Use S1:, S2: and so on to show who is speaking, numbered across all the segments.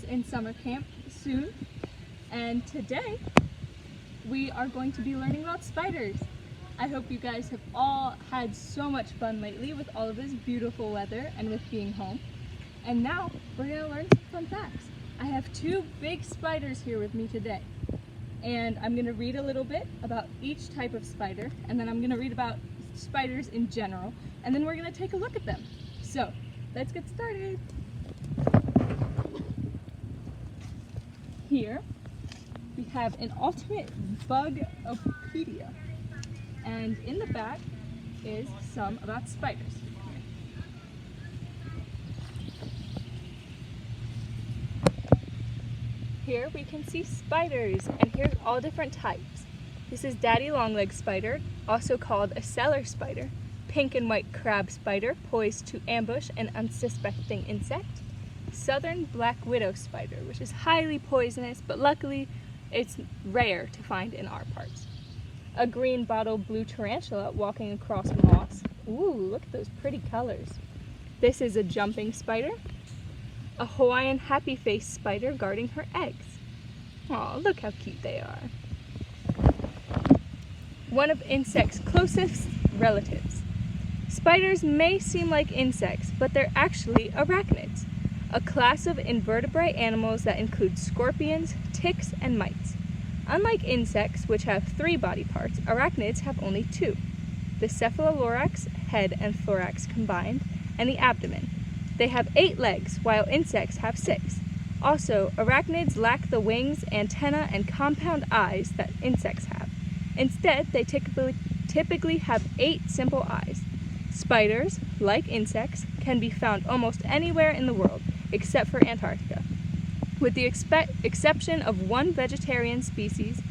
S1: in summer camp soon, and today we are going to be learning about spiders. I hope you guys have all had so much fun lately with all of this beautiful weather and with being home. And now we're going to learn some fun facts. I have two big spiders here with me today, and I'm going to read a little bit about each type of spider, and then I'm going to read about spiders in general, and then we're going to take a look at them. So let's get started. Here we have an ultimate Bugopedia, and in the back is some about spiders. Here we can see spiders, and here's all different types. This is daddy longleg spider, also called a cellar spider, pink and white crab spider, poised to ambush an unsuspecting insect, southern black widow spider, which is highly poisonous, but luckily it's rare to find in our parts. A green bottle blue tarantula walking across moss. Ooh, look at those pretty colors. This is a jumping spider. A Hawaiian happy face spider guarding her eggs. Aw, look how cute they are. One of insects' closest relatives. Spiders may seem like insects, but they're actually arachnids, a class of invertebrate animals that include scorpions, ticks, and mites. Unlike insects, which have 3 body parts, arachnids have only 2, the cephalothorax, head and thorax combined, and the abdomen. They have 8 legs, while insects have 6. Also, arachnids lack the wings, antennae, and compound eyes that insects have. Instead, they typically have 8 simple eyes. Spiders, like insects, can be found almost anywhere in the world, except for Antarctica. With the exception of one vegetarian species,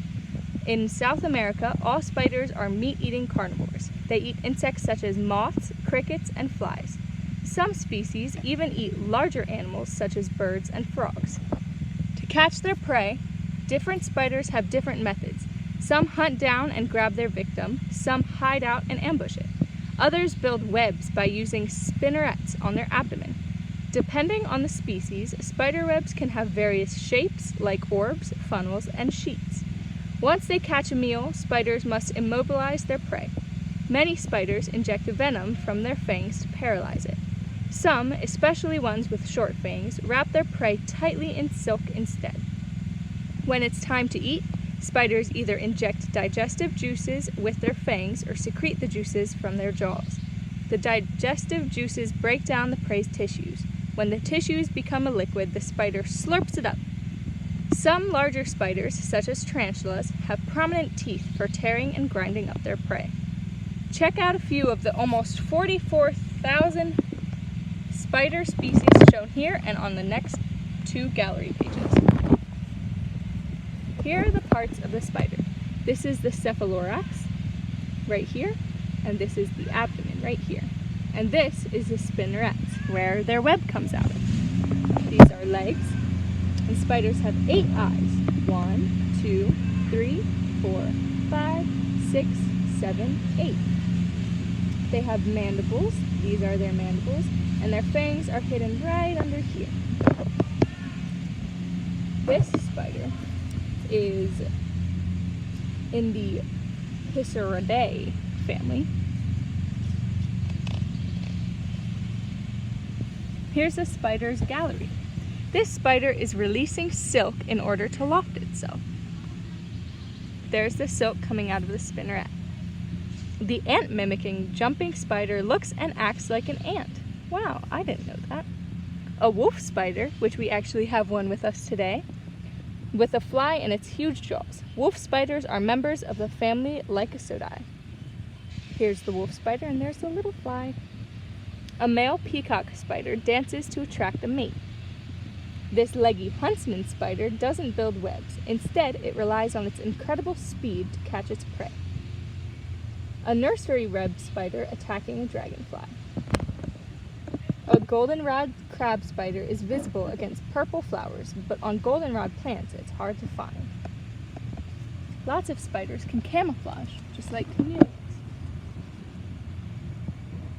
S1: in South America, all spiders are meat-eating carnivores. They eat insects such as moths, crickets, and flies. Some species even eat larger animals such as birds and frogs. To catch their prey, different spiders have different methods. Some hunt down and grab their victim, some hide out and ambush it. Others build webs by using spinnerets on their abdomen. Depending on the species, spider webs can have various shapes like orbs, funnels, and sheets. Once they catch a meal, spiders must immobilize their prey. Many spiders inject venom from their fangs to paralyze it. Some, especially ones with short fangs, wrap their prey tightly in silk instead. When it's time to eat, spiders either inject digestive juices with their fangs or secrete the juices from their jaws. The digestive juices break down the prey's tissues. When the tissues become a liquid, the spider slurps it up. Some larger spiders, such as tarantulas, have prominent teeth for tearing and grinding up their prey. Check out a few of the almost 44,000 spider species shown here and on the next 2 gallery pages. Here are the parts of the spider. This is the cephalothorax, right here, and this is the abdomen, right here. And this is the spinnerets, where their web comes out of. These are legs, and spiders have 8 eyes. 1, 2, 3, 4, 5, 6, 7, 8. They have mandibles. These are their mandibles, and their fangs are hidden right under here. This spider is in the Spidery family. Here's a spider's gallery. This spider is releasing silk in order to loft itself. There's the silk coming out of the spinneret. The ant-mimicking jumping spider looks and acts like an ant. Wow, I didn't know that. A wolf spider, which we actually have one with us today, with a fly in its huge jaws. Wolf spiders are members of the family Lycosidae. Here's the wolf spider, and there's the little fly. A male peacock spider dances to attract a mate. This leggy huntsman spider doesn't build webs. Instead, it relies on its incredible speed to catch its prey. A nursery web spider attacking a dragonfly. A goldenrod crab spider is visible against purple flowers, but on goldenrod plants it's hard to find. Lots of spiders can camouflage, just like chameleons.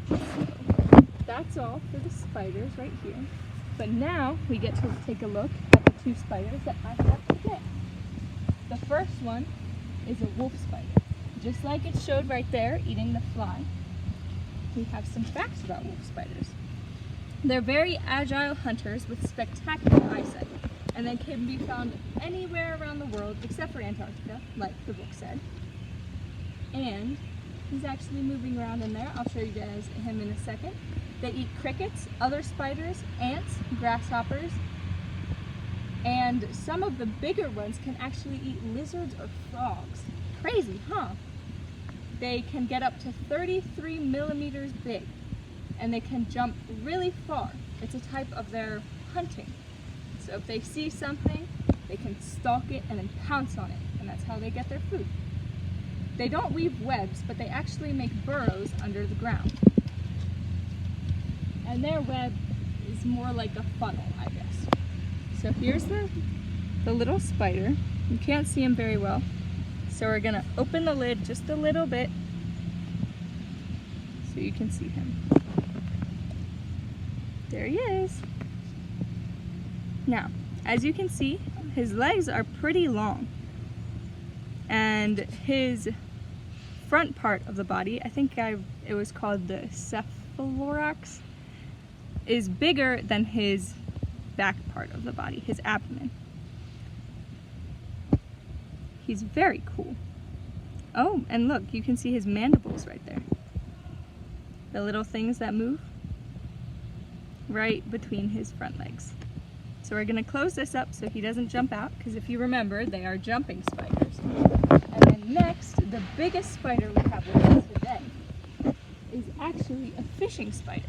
S1: So, that's all for the spiders right here. But now we get to take a look at the two spiders that I have today. The first one is a wolf spider. Just like it showed right there, eating the fly, we have some facts about wolf spiders. They're very agile hunters with spectacular eyesight, and they can be found anywhere around the world except for Antarctica, like the book said. And he's actually moving around in there. I'll show you guys him in a second. They eat crickets, other spiders, ants, grasshoppers, and some of the bigger ones can actually eat lizards or frogs. Crazy, huh? They can get up to 33 millimeters big, and they can jump really far. It's a type of their hunting. So if they see something, they can stalk it and then pounce on it, and that's how they get their food. They don't weave webs, but they actually make burrows under the ground. And their web is more like a funnel, I guess. So here's the little spider. You can't see him very well. So we're gonna open the lid just a little bit so you can see him. There he is. Now, as you can see, his legs are pretty long. And his front part of the body, I think it was called the cephalothorax, is bigger than his back part of the body, his abdomen. He's very cool. Oh, and look, you can see his mandibles right there. The little things that move right between his front legs. So we're gonna close this up so he doesn't jump out, because if you remember, they are jumping spiders. And then next, the biggest spider we have with us today is actually a fishing spider.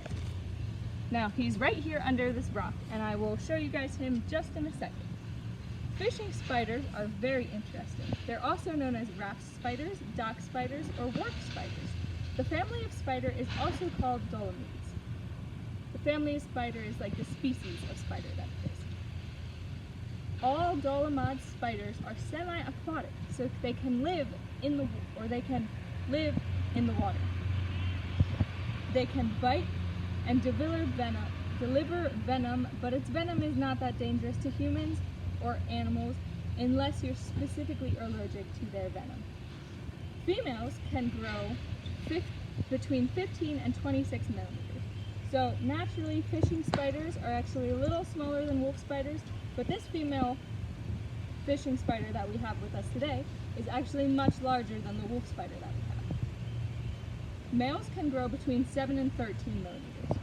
S1: Now, he's right here under this rock, and I will show you guys him just in a second. Fishing spiders are very interesting. They're also known as raft spiders, dock spiders, or wharf spiders. The family of spider is also called dolomites. The family of spider is like the species of spider that it is. All dolomite spiders are semi-aquatic, so they can live in the water. They can bite and deliver venom, but its venom is not that dangerous to humans or animals unless you're specifically allergic to their venom. Females can grow between 15 and 26 millimeters. So naturally, fishing spiders are actually a little smaller than wolf spiders, but this female fishing spider that we have with us today is actually much larger than the wolf spider that we have. Males can grow between 7 and 13 millimeters.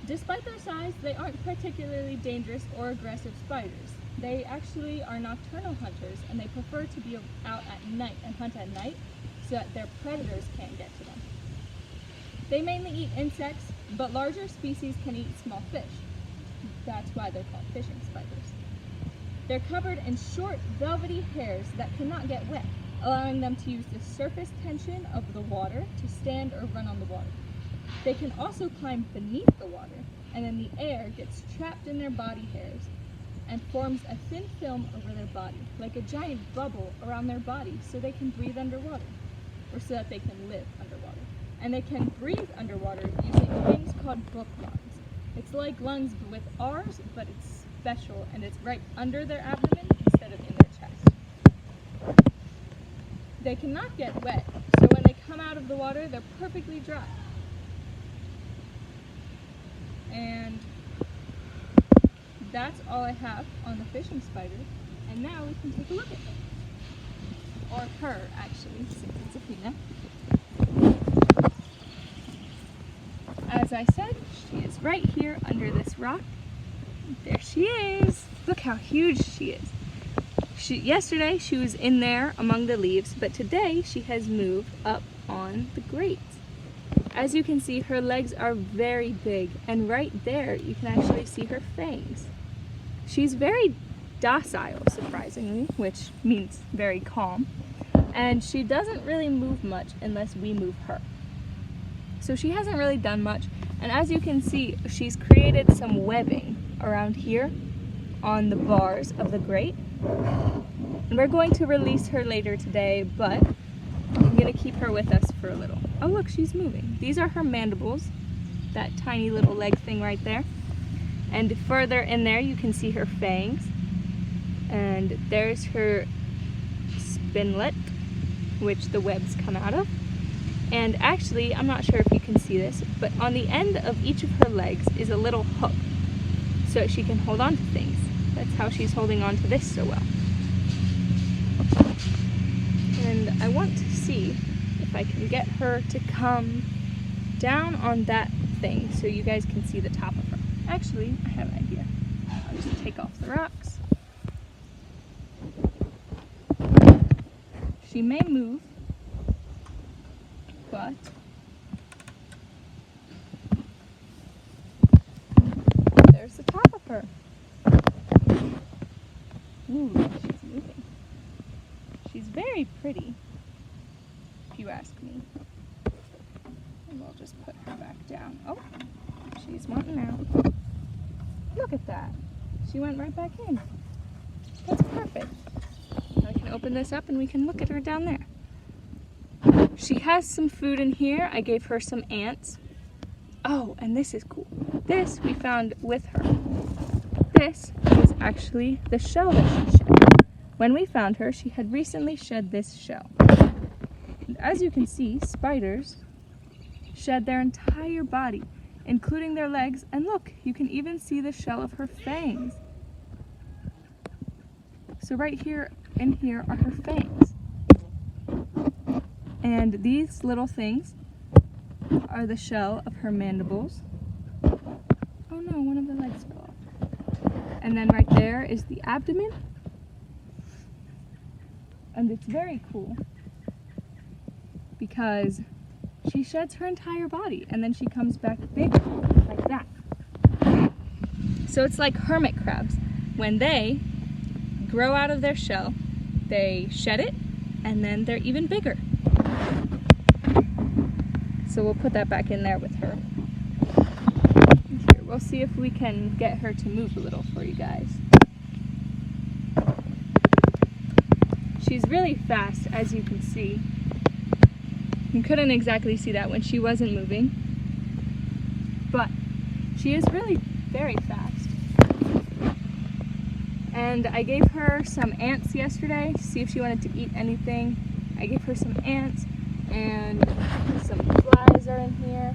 S1: Despite their size, they aren't particularly dangerous or aggressive spiders. They actually are nocturnal hunters, and they prefer to be out at night and hunt at night so that their predators can't get to them. They mainly eat insects, but larger species can eat small fish. That's why they're called fishing spiders. They're covered in short, velvety hairs that cannot get wet, allowing them to use the surface tension of the water to stand or run on the water. They can also climb beneath the water, and then the air gets trapped in their body hairs and forms a thin film over their body, like a giant bubble around their body so they can breathe underwater, or so that they can live underwater. And they can breathe underwater using things called book lungs. It's like lungs with R's, but it's special, and it's right under their abdomen instead of in their chest. They cannot get wet, so when they come out of the water, they're perfectly dry. And that's all I have on the fishing spider. And now we can take a look at them. Or her, actually, since it's a female. As I said, she is right here under this rock. There she is. Look how huge she is. Yesterday she was in there among the leaves, but today she has moved up on the grate. As you can see, her legs are very big, and right there you can actually see her fangs. She's very docile, surprisingly, which means very calm, and she doesn't really move much unless we move her. So she hasn't really done much, and as you can see, she's created some webbing around here on the bars of the grate. And we're going to release her later today, but I'm going to keep her with us for a little. Oh look, she's moving. These are her mandibles, that tiny little leg thing right there. And further in there you can see her fangs. And there's her spinlet, which the webs come out of. And actually, I'm not sure if you can see this, but on the end of each of her legs is a little hook, so she can hold on to things. That's how she's holding on to this so well. And I want to see if I can get her to come down on that thing so you guys can see the top of her. Actually, I have an idea. I'll just take off the rocks. She may move, but there's the top of her. Ooh, she's moving. She's very pretty, if you ask me. And we'll just put her back down. Oh, she's wanting out. Look at that. She went right back in. That's perfect. I can open this up and we can look at her down there. She has some food in here. I gave her some ants. Oh, and this is cool. This we found with her. This is actually the shell that she shed. When we found her, she had recently shed this shell. And as you can see, spiders shed their entire body, including their legs, and look, you can even see the shell of her fangs. So right here, in here, are her fangs. And these little things are the shell of her mandibles. Oh no, one of the legs fell off. And then right there is the abdomen. And it's very cool because she sheds her entire body and then she comes back bigger, like that. So it's like hermit crabs. When they grow out of their shell, they shed it and then they're even bigger. So we'll put that back in there with her. Here, we'll see if we can get her to move a little for you guys. She's really fast, as you can see. You couldn't exactly see that when she wasn't moving, but she is really very fast. And I gave her some ants yesterday to see if she wanted to eat anything. I gave her some ants and some flies are in here,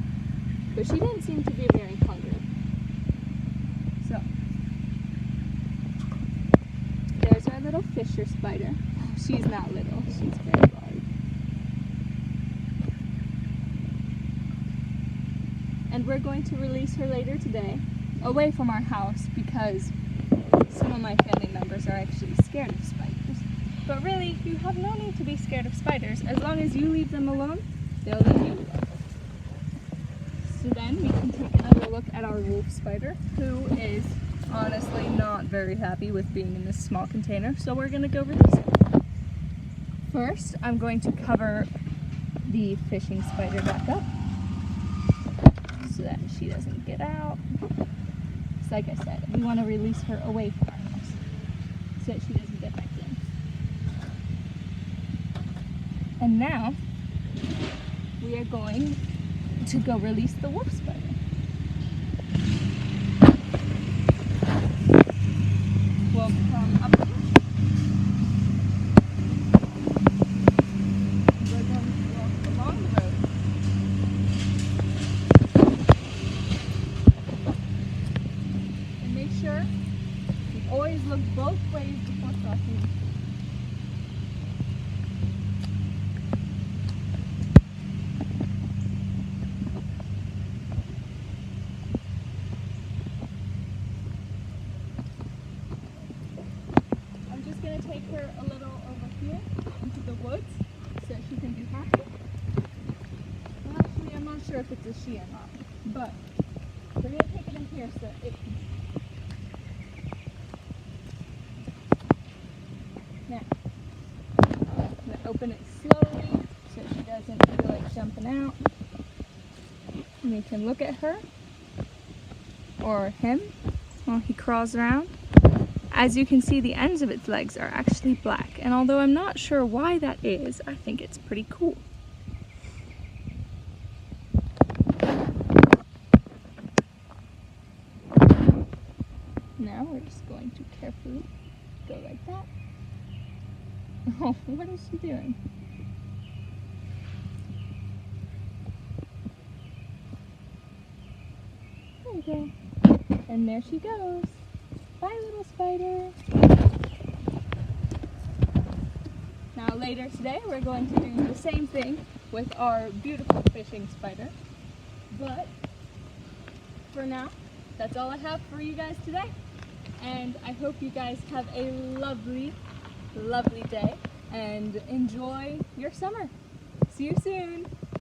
S1: but she didn't seem to be very hungry. So, there's our little fisher spider. She's not little, she's very large. And we're going to release her later today, away from our house, because some of my family members are actually scared of spiders. But really, you have no need to be scared of spiders. As long as you leave them alone, they'll leave you alone. So then we can take another look at our wolf spider, who is honestly not very happy with being in this small container, so we're going to go release her. First, I'm going to cover the fishing spider back up so that she doesn't get out. So like I said, we want to release her away from our house so that she doesn't get back in. And now, we are going to go release the wolf spider. We'll come up here. We're going to walk along the road. And make sure you always look both ways before crossing. Take her a little over here into the woods so she can be happy. Well, actually, I'm not sure if it's a she or not, but we're going to take it in here so it can. Now, I'm going to open it slowly so she doesn't feel like jumping out. And we can look at her or him while he crawls around. As you can see, the ends of its legs are actually black, and although I'm not sure why that is, I think it's pretty cool. Now we're just going to carefully Go like that. Oh, what is she doing? There you go. And there she goes. Bye, little spider. Now later today we're going to do the same thing with our beautiful fishing spider. But for now, that's all I have for you guys today. And I hope you guys have a lovely, lovely day and enjoy your summer. See you soon.